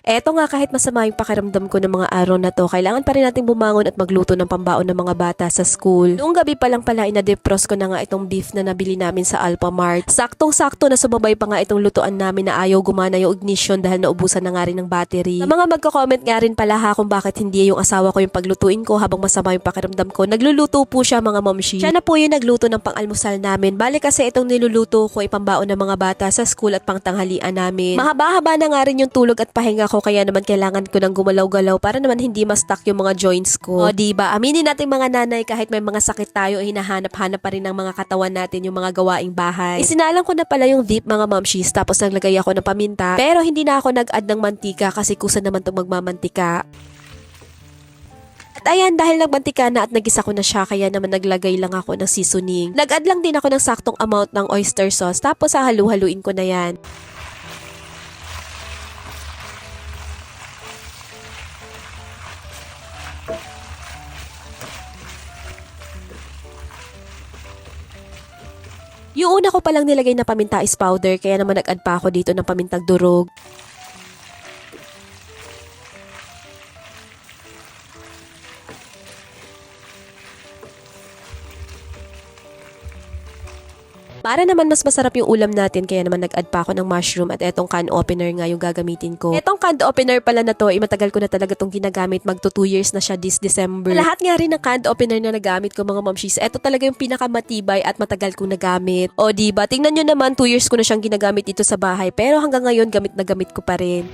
Eto nga, kahit masama yung pakiramdam ko ng mga araw na to, kailangan pa rin natin bumangon at magluto ng pambaon ng mga bata sa school. Noong gabi pa lang pala, ina-defrost ko na nga itong beef na nabili namin sa Alphamart. Saktong-sakto na sumabay pa nga itong lutuan namin na ayaw gumana yung ignition dahil naubusan na nga rin ng battery. Sa mga magko-comment nga rin pala ha kung bakit hindi yung asawa ko yung paglutuin ko habang masama yung pakiramdam ko. Nagluluto po siya, mga momshi. Siya na po yung nagluto ng pang-almusal namin. Bale kasi itong niluluto ko ay pambaon ng mga bata sa school at pangtanghalian namin. Mahaba-haba na nga rin yung tulog at pahinga ko, kaya naman kailangan ko ng gumalaw-galaw para naman hindi ma-stuck yung mga joints ko. O diba, aminin natin mga nanay, kahit may mga sakit tayo ay hinahanap-hanap pa rin ng mga katawan natin yung mga gawaing bahay. Isinalang ko na pala yung dip, mga momshies, tapos naglagay ako ng paminta, pero hindi na ako nag-add ng mantika kasi kusa naman itong magmamantika. At ayan, dahil nagmantika na at nagisa ko na siya, kaya naman naglagay lang ako ng seasoning. Nag-add lang din ako ng saktong amount ng oyster sauce, tapos halu-haluin ko na yan. Yung una ko palang nilagay na paminta is powder, kaya naman nag-add pa ako dito ng pamintang durog. Para naman mas masarap yung ulam natin, kaya naman nag-add pa ako ng mushroom at etong can opener nga yung gagamitin ko. Etong can opener pala na to, matagal ko na talaga itong ginagamit. Magto 2 years na siya this December. Lahat nga rin ng can opener na nagamit ko, mga momshies, eto talaga yung pinakamatibay at matagal kong nagamit. O diba, tingnan nyo naman, 2 years ko na siyang ginagamit dito sa bahay, pero hanggang ngayon gamit na gamit ko pa rin.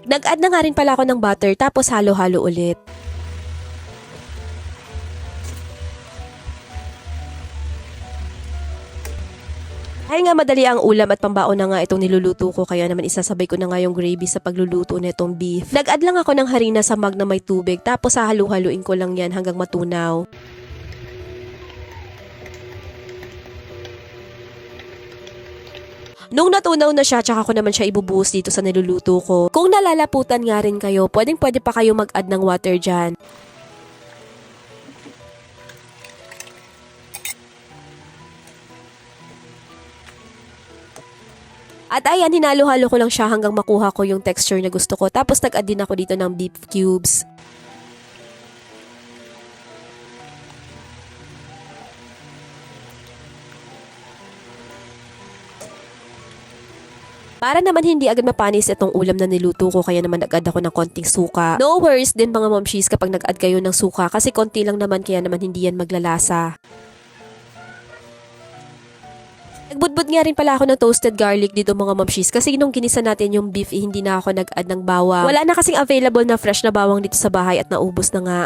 Nag-add na nga rin pala ako ng butter, tapos halo-halo ulit. Dahil nga madali ang ulam at pambaon na nga itong niluluto ko, kaya naman isasabay ko na nga yung gravy sa pagluluto na itong beef. Nag-add lang ako ng harina sa mug na may tubig, tapos halu-haluin ko lang yan hanggang matunaw. Nung natunaw na siya, tsaka ko naman siya ibubuhos dito sa niluluto ko. Kung nalalaputan nga rin kayo, pwede pa kayo mag-add ng water dyan. At ayan, hinalo-halo ko lang siya hanggang makuha ko yung texture na gusto ko. Tapos nag-add din ako dito ng beef cubes. Para naman hindi agad mapanis itong ulam na niluto ko, kaya naman nag-add ako ng konting suka. No worries din, mga momshies, kapag nag-add kayo ng suka kasi konti lang naman, kaya naman hindi yan maglalasa. Nagbudbud nga rin pala ako ng toasted garlic dito, mga momshies, kasi nung ginisa natin yung beef, hindi na ako nag-add ng bawang. Wala na kasing available na fresh na bawang dito sa bahay at naubos na nga.